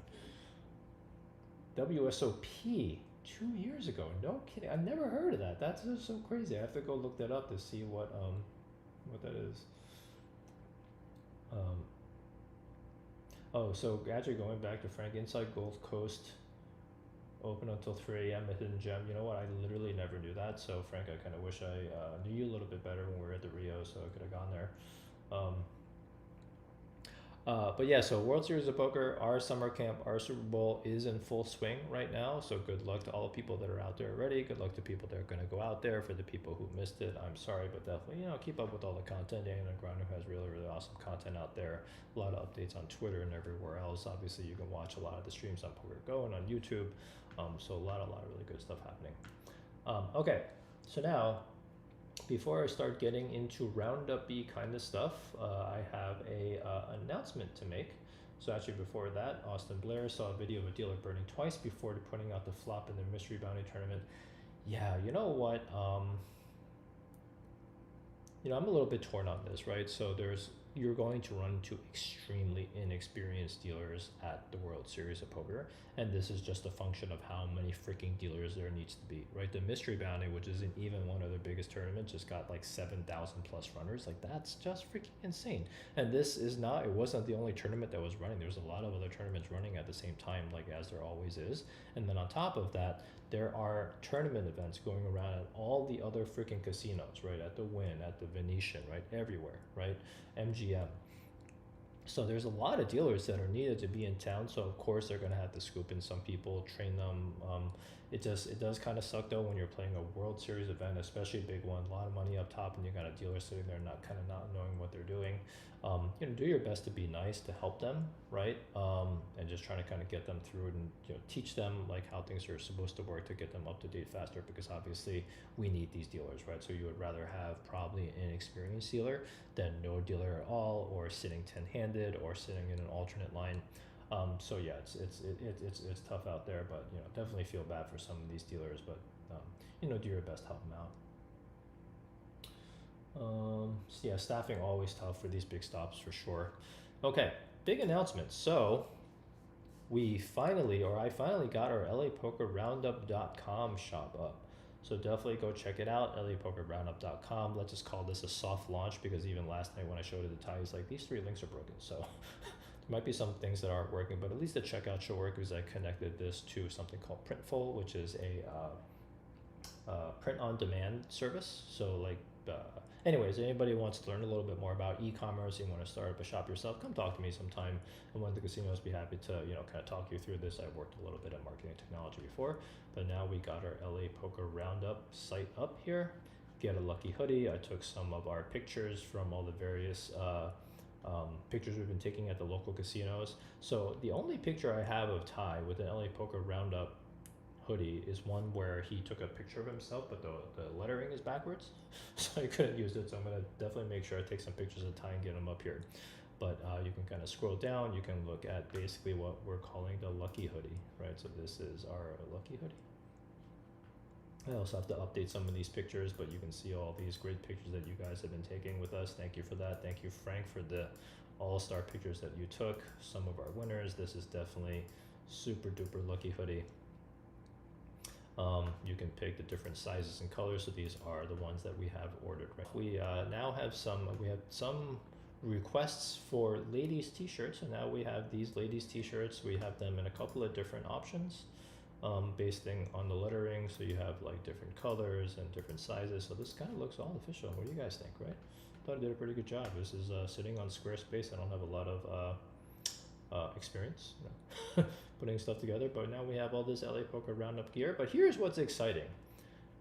WSOP 2 years ago. No kidding. I've never heard of that. That's just so crazy. I have to go look that up to see what that is. Oh, so actually going back to Frank, inside Gold Coast, open until 3 a.m. at Hidden Gem. You know what? I literally never knew that. So Frank, I kind of wish I knew you a little bit better when we were at the Rio, so I could have gone there. But yeah, so World Series of Poker, our summer camp, our Super Bowl is in full swing right now. So good luck to all the people that are out there already. Good luck to people that are going to go out there. For the people who missed it, I'm sorry, but definitely, keep up with all the content. Daniel Granu has really, really awesome content out there. A lot of updates on Twitter and everywhere else. Obviously, you can watch a lot of the streams on Poker Go and on YouTube. So a lot of really good stuff happening. Okay, so now, before I start getting into roundup-y kind of stuff, I have a announcement to make. So actually before that, Austin Blair saw a video of a dealer burning twice before putting out the flop in the mystery bounty tournament. Yeah, you know what? I'm a little bit torn on this, right? So you're going to run into extremely inexperienced dealers at the World Series of Poker, and this is just a function of how many freaking dealers there needs to be, right? The mystery bounty, which isn't even one of their biggest tournaments, just got like 7,000 plus runners. Like, that's just freaking insane. And it wasn't the only tournament that was running. There's a lot of other tournaments running at the same time, like as there always is. And then on top of that, there are tournament events going around at all the other freaking casinos, right? At the Wynn, at the Venetian, right? Everywhere, right? MGM. So there's a lot of dealers that are needed to be in town. So of course they're going to have to scoop in some people, train them. It does kind of suck though when you're playing a World Series event, especially a big one, a lot of money up top, and you got a dealer sitting there not knowing what they're doing. Do your best to be nice to help them, right? And just trying to kind of get them through it and teach them like how things are supposed to work to get them up to date faster, because obviously we need these dealers, right? So you would rather have probably an inexperienced dealer than no dealer at all, or sitting 10-handed, or sitting in an alternate line. So yeah, it's tough out there, but definitely feel bad for some of these dealers, but do your best to help them out. So yeah, staffing always tough for these big stops for sure. Okay, big announcement. So I finally got our LAPokerRoundup.com shop up. So definitely go check it out, LAPokerRoundup.com. Let's just call this a soft launch, because even last night when I showed it to Ty, he's like, these 3 links are broken. So there might be some things that aren't working, but at least the checkout should work, because I connected this to something called Printful, which is a print-on-demand service. So like, anyways, anybody wants to learn a little bit more about e-commerce, you want to start up a shop yourself, come talk to me sometime. And one of the casinos be happy to, kind of talk you through this. I've worked a little bit at marketing technology before, but now we got our LA Poker Roundup site up here. Get a lucky hoodie. I took some of our pictures from all the various pictures we've been taking at the local casinos. So the only picture I have of Ty with an LA Poker Roundup hoodie is one where he took a picture of himself, but the lettering is backwards, so I couldn't use it. So I'm gonna definitely make sure I take some pictures of Ty and get them up here. But you can kind of scroll down, you can look at basically what we're calling the lucky hoodie, right? So this is our lucky hoodie. I also have to update some of these pictures, but you can see all these great pictures that you guys have been taking with us. Thank you for that. Thank you, Frank, for the all-star pictures that you took. Some of our winners. This is definitely super duper lucky hoodie. You can pick the different sizes and colors, so these are the ones that we have ordered. Right? We now have some requests for ladies t-shirts, and now we have these ladies t-shirts. We have them in a couple of different options, based on the lettering. So you have like different colors and different sizes. So this kind of looks all official. What do you guys think, right? Thought I did a pretty good job. This is sitting on Squarespace. I don't have a lot of experience putting stuff together, but now we have all this LA Poker Roundup gear. But here's what's exciting.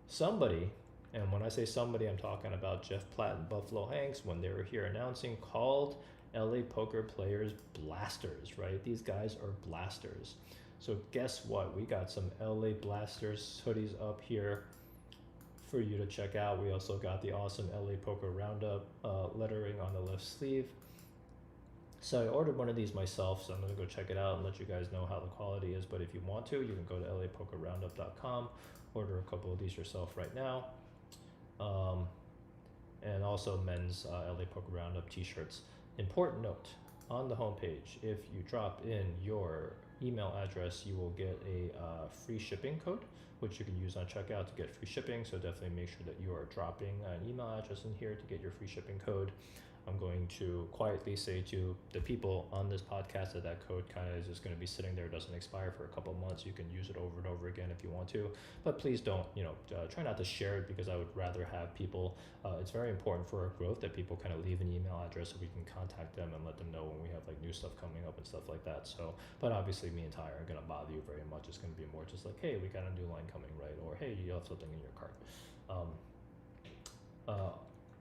Somebody, and when I say somebody, I'm talking about Jeff Platt and Buffalo Hanks, when they were here announcing, called LA Poker players blasters, right? These guys are blasters. So guess what? We got some LA Blasters hoodies up here for you to check out. We also got the awesome LA Poker Roundup lettering on the left sleeve. So I ordered one of these myself, so I'm gonna go check it out and let you guys know how the quality is. But if you want to, you can go to lapokerroundup.com, order a couple of these yourself right now. And also men's LA Poker Roundup t-shirts. Important note, on the homepage, if you drop in your email address, you will get a free shipping code, which you can use on checkout to get free shipping. So definitely make sure that you are dropping an email address in here to get your free shipping code. I'm going to quietly say to the people on this podcast that that code kind of is just going to be sitting there, doesn't expire for a couple months. You can use it over and over again if you want to, but please don't, try not to share it, because I would rather have people, it's very important for our growth that people kind of leave an email address so we can contact them and let them know when we have like new stuff coming up and stuff like that. So, but obviously me and Ty aren't going to bother you very much. It's going to be more just like, hey, we got a new line coming, right? Or hey, you have something in your cart.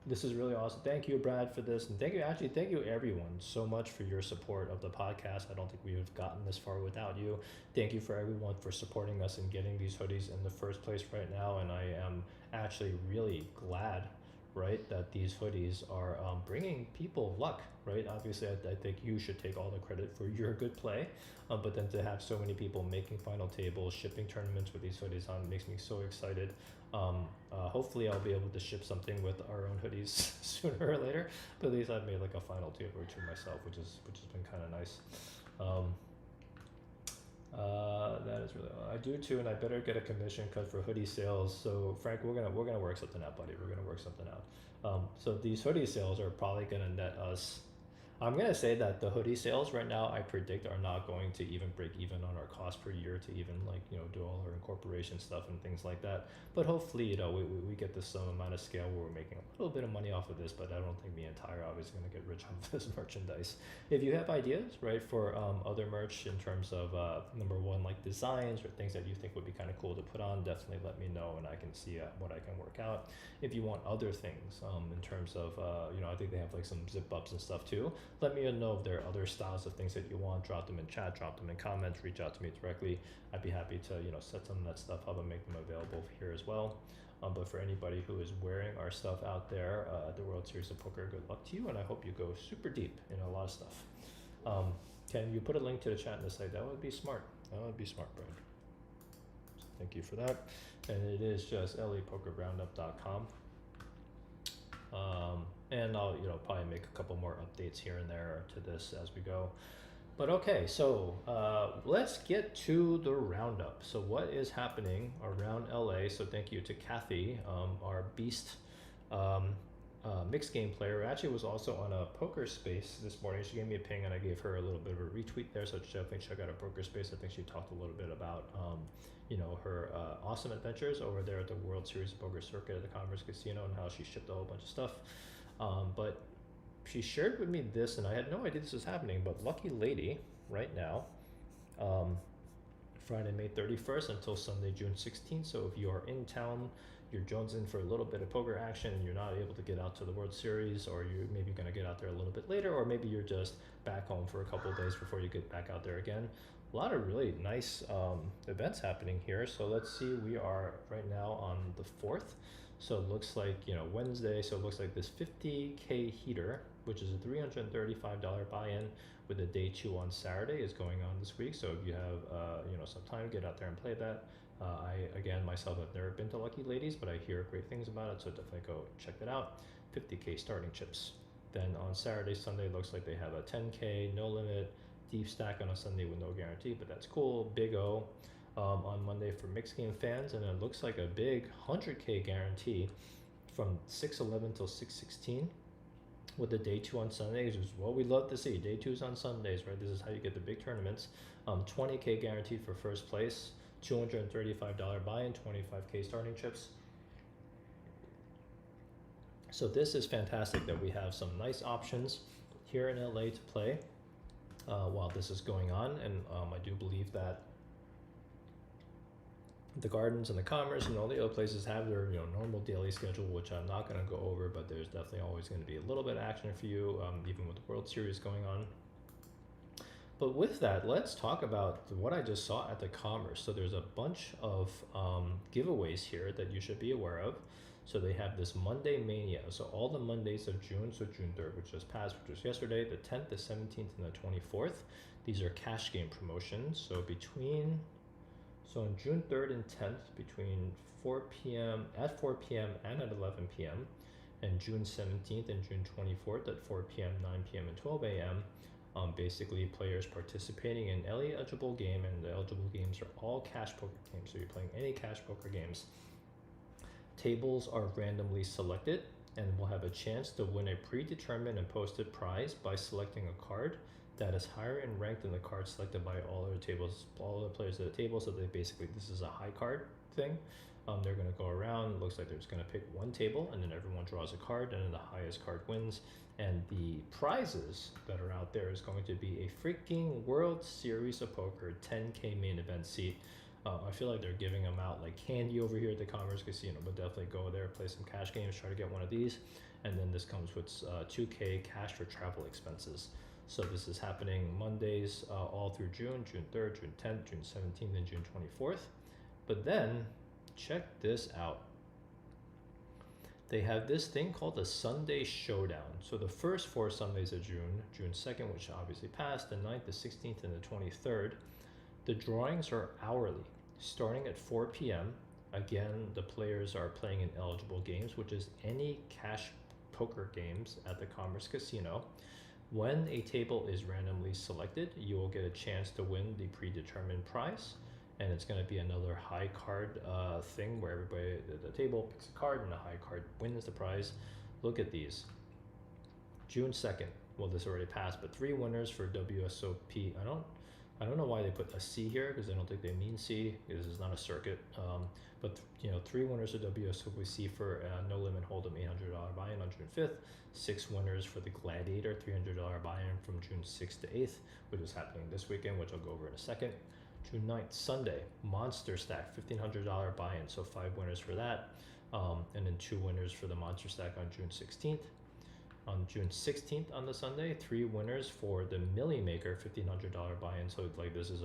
This is really awesome. Thank you, Brad, for this. And thank you everyone so much for your support of the podcast. I don't think we would have gotten this far without you. Thank you for everyone for supporting us and getting these hoodies in the first place right now. And I am actually really glad, right, that these hoodies are bringing people luck, right? Obviously, I think you should take all the credit for your good play, but then to have so many people making final tables, shipping tournaments with these hoodies on makes me so excited. Hopefully I'll be able to ship something with our own hoodies sooner or later, but at least I've made like a final table or two myself, which has been kind of nice. That is really, I do too, and I better get a commission cut for hoodie sales. So Frank, we're gonna work something out, buddy. We're gonna work something out. So these hoodie sales are probably gonna net us, I'm gonna say that the hoodie sales right now, I predict, are not going to even break even on our cost per year to even do all our incorporation stuff and things like that. But hopefully, we get this some amount of scale where we're making a little bit of money off of this. But I don't think me and Ty are obviously gonna get rich off this merchandise. If you have ideas, right, for other merch in terms of number one, like designs or things that you think would be kind of cool to put on, definitely let me know and I can see what I can work out. If you want other things in terms of I think they have like some zip ups and stuff too. Let me know if there are other styles of things that you want. Drop them in chat, drop them in comments, reach out to me directly. I'd be happy to set some of that stuff up and make them available here as well. But for anybody who is wearing our stuff out there at the World Series of Poker, good luck to you, and I hope you go super deep in a lot of stuff. Can you put a link to the chat in the site? That would be smart. That would be smart, Brad. So thank you for that. And it is just lapokerroundup.com. And I'll probably make a couple more updates here and there to this as we go. But okay, so let's get to the roundup. So what is happening around LA? So thank you to Kathy, our beast mixed game player, who actually was also on a poker space this morning. She gave me a ping and I gave her a little bit of a retweet there. So definitely check out her poker space. I think she talked a little bit about her awesome adventures over there at the World Series of Poker circuit at the Commerce Casino and how she shipped a whole bunch of stuff. But she shared with me this, and I had no idea this was happening, but Lucky Lady right now, Friday, May 31st until Sunday, June 16th. So if you are in town, you're jonesing for a little bit of poker action and you're not able to get out to the World Series, or you're maybe going to get out there a little bit later, or maybe you're just back home for a couple of days before you get back out there again. A lot of really nice events happening here. So let's see, we are right now on the 4th. So it looks like, Wednesday, so it looks like this 50K heater, which is a $335 buy-in with a day 2 on Saturday, is going on this week. So if you have, some time, get out there and play that. I, myself, have never been to Lucky Ladies, but I hear great things about it, so definitely go check that out. 50K starting chips. Then on Saturday, Sunday, looks like they have a 10K, no limit, deep stack on a Sunday with no guarantee, but that's cool. Big O on Monday for mixed game fans, and it looks like a big 100K guarantee from 6/11 till 6/16 with the day 2 on Sundays, which is what we love to see. Day 2s on Sundays, right? This is how you get the big tournaments. 20K guaranteed for first place, $235 buy-in, 25K starting chips. So this is fantastic that we have some nice options here in LA to play while this is going on, and I do believe that the Gardens and the Commerce and all the other places have their normal daily schedule, which I'm not going to go over, but there's definitely always going to be a little bit of action for you, even with the World Series going on. But with that, let's talk about what I just saw at the Commerce. So there's a bunch of giveaways here that you should be aware of. So they have this Monday Mania. So all the Mondays of June, so June 3rd, which just passed, which was yesterday, the 10th, the 17th, and the 24th. These are cash game promotions. So on June 3rd and 10th, between 4 p.m. and at 11 p.m., and June 17th and June 24th at 4 p.m., 9 p.m., and 12 a.m., basically players participating in eligible game, and the eligible games are all cash poker games. So you're playing any cash poker games. Tables are randomly selected and will have a chance to win a predetermined and posted prize by selecting a card that is higher in rank than the card selected by all the players at the table. So this is a high card thing. They're going to go around. It looks like they're just going to pick one table, and then everyone draws a card, and then the highest card wins. And the prizes that are out there is going to be a freaking World Series of Poker 10K main event seat. I feel like they're giving them out like candy over here at the Commerce Casino, but definitely go there, play some cash games, try to get one of these. And then this comes with 2K cash for travel expenses. So this is happening Mondays all through June 3rd, June 10th, June 17th, and June 24th. But then check this out. They have this thing called the Sunday Showdown. So the first 4 Sundays of June, June 2nd, which obviously passed, the 9th, the 16th, and the 23rd, the drawings are hourly, starting at 4 p.m. Again, the players are playing in eligible games, which is any cash poker games at the Commerce Casino. When a table is randomly selected, you will get a chance to win the predetermined prize. And it's going to be another high card thing where everybody at the table picks a card and the high card wins the prize. Look at these. June 2nd. Well, this already passed, but 3 winners for WSOP. I don't know why they put a C here, because I don't think they mean C. This is not a circuit. But 3 winners of WSOP for No Limit Hold'em $800 buy-in on June 5th. 6 winners for the Gladiator $300 buy-in from June 6th to 8th, which is happening this weekend, which I'll go over in a second. June 9th, Sunday, Monster Stack, $1,500 buy-in, so 5 winners for that, and then 2 winners for the Monster Stack on June 16th. On June 16th on the Sunday, 3 winners for the Millie Maker, $1,500 buy-in. So like this is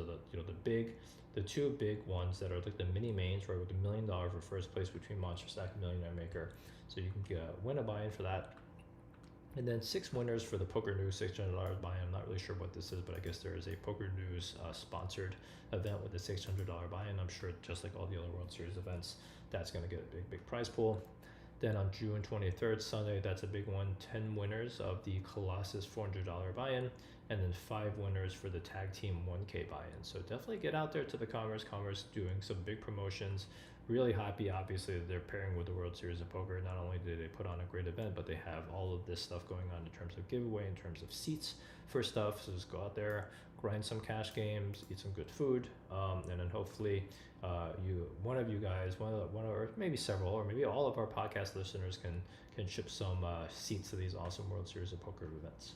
the 2 big ones that are like the mini mains, right, with $1 million for first place between Monster Stack and Millionaire Maker. So you can win a buy-in for that. And then 6 winners for the Poker News $600 buy-in. I'm not really sure what this is, but I guess there is a Poker News sponsored event with a $600 buy-in. I'm sure just like all the other World Series events, that's going to get a big prize pool. Then on June 23rd, Sunday, that's a big one. 10 winners of the Colossus $400 buy-in, and then 5 winners for the Tag Team 1K buy-in. So definitely get out there to the Commerce doing some big promotions. Really happy, obviously, that they're pairing with the World Series of Poker. Not only did they put on a great event, but they have all of this stuff going on in terms of giveaway, in terms of seats for stuff. So just go out there, grind some cash games, eat some good food, and then hopefully one of you guys, one or maybe several, or maybe all of our podcast listeners can ship some seats to these awesome World Series of Poker events.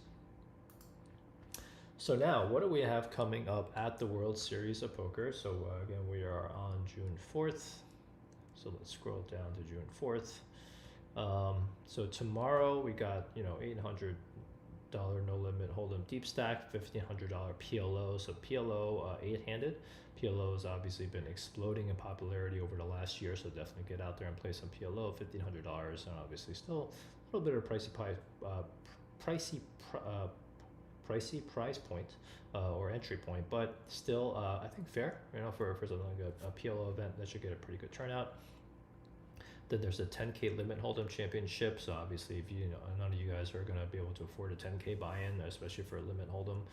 So now, what do we have coming up at the World Series of Poker? So again, we are on June 4th. So let's scroll down to June 4th. So tomorrow we got $800 No Limit Hold'em Deep Stack, $1,500 PLO. So PLO 8-handed. PLO has obviously been exploding in popularity over the last year, so definitely get out there and play some PLO. $1,500, and obviously still a little bit of pricey price point or entry point, but still I think fair. For something like a PLO event, that should get a pretty good turnout. Then there's a 10K Limit Hold'em Championship. So obviously, if none of you guys are going to be able to afford a 10K buy-in, especially for a Limit Hold'em,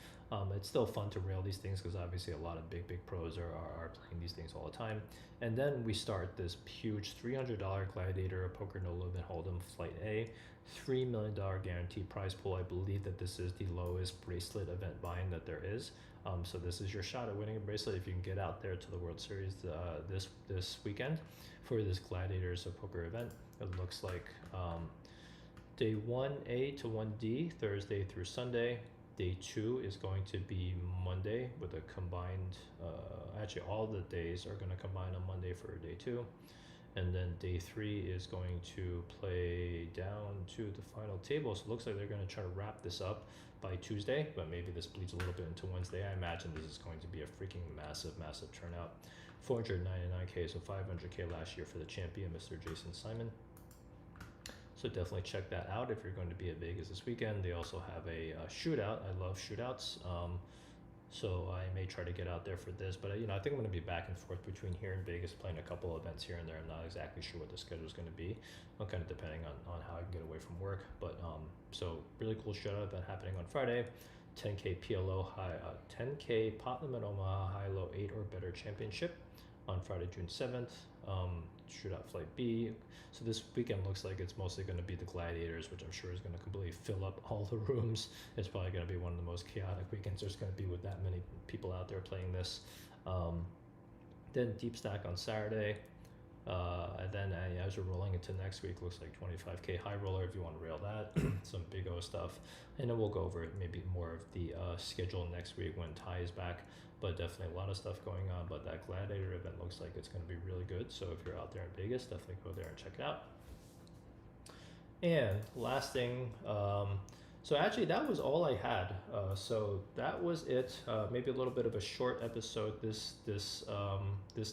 it's still fun to rail these things because obviously a lot of big pros are playing these things all the time. And then we start this huge $300 Gladiator Poker No Limit Hold'em Flight A, $3 million guaranteed prize pool. I believe that this is the lowest bracelet event buy-in that there is. So this is your shot at winning a bracelet if you can get out there to the World Series this weekend for this Gladiators of Poker event. It looks like day 1A to 1D, Thursday through Sunday. Day 2 is going to be Monday with a combined, actually all the days are going to combine on Monday for day 2. And then day 3 is going to play down to the final table. So it looks like they're going to try to wrap this up by Tuesday, but maybe this bleeds a little bit into Wednesday. I imagine this is going to be a freaking massive turnout. 499K, so 500K last year for the champion, Mr. Jason Simon. So definitely check that out if you're going to be at Vegas this weekend. They also have a shootout. I love shootouts. So I may try to get out there for this, but I think I'm going to be back and forth between here and Vegas, playing a couple events here and there. I'm not exactly sure what the schedule is going to be. I'm kind of depending on how I can get away from work. But so really cool shootout event happening on Friday. 10K PLO high, 10K pot limit Omaha high low 8 or better championship on Friday, June 7th. Shootout flight B. So this weekend looks like it's mostly going to be the Gladiators, which I'm sure is going to completely fill up all the rooms. It's probably going to be one of the most chaotic weekends there's going to be with that many people out there playing this. Then Deep Stack on Saturday. And then as we're rolling into next week, looks like 25K high roller if you want to rail that. Some big O stuff. And then we'll go over maybe more of the schedule next week when Ty is back. But definitely a lot of stuff going on. But that Gladiator event looks like it's going to be really good. So if you're out there in Vegas, definitely go there and check it out. And last thing, so actually that was all I had. So that was it. Maybe a little bit of a short episode this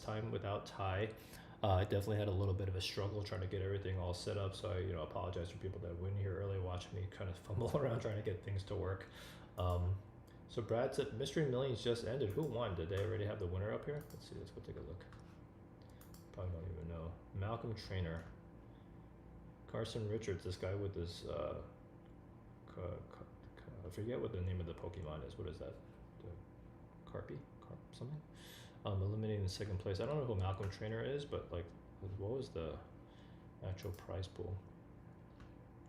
time without Ty. I definitely had a little bit of a struggle trying to get everything all set up. So I apologize for people that weren't here early watching me kind of fumble around trying to get things to work. So Brad said Mystery Millions just ended. Who won? Did they already have the winner up here? Let's see. Let's go take a look. Probably don't even know. Malcolm Trainer. Carson Richards. This guy with this. I forget what the name of the Pokemon is. What is that? The Carp something? Eliminating the second place. I don't know who Malcolm Trainer is, but like, what was the actual prize pool?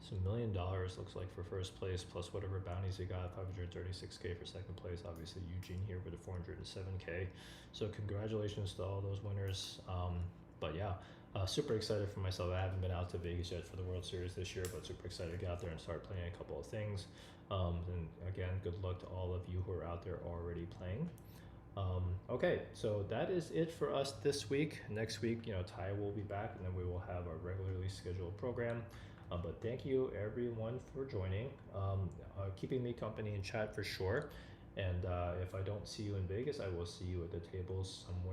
So $1 million looks like for first place, plus whatever bounties he got. 536K for second place. Obviously Eugene here with the 407K. So congratulations to all those winners. But yeah, super excited for myself. I haven't been out to Vegas yet for the World Series this year, but super excited to get out there and start playing a couple of things. And again, good luck to all of you who are out there already playing. Okay, so that is it for us this week. Next week, Ty will be back, and then we will have our regularly scheduled program. But thank you everyone for joining, keeping me company in chat for sure. And if I don't see you in Vegas, I will see you at the tables somewhere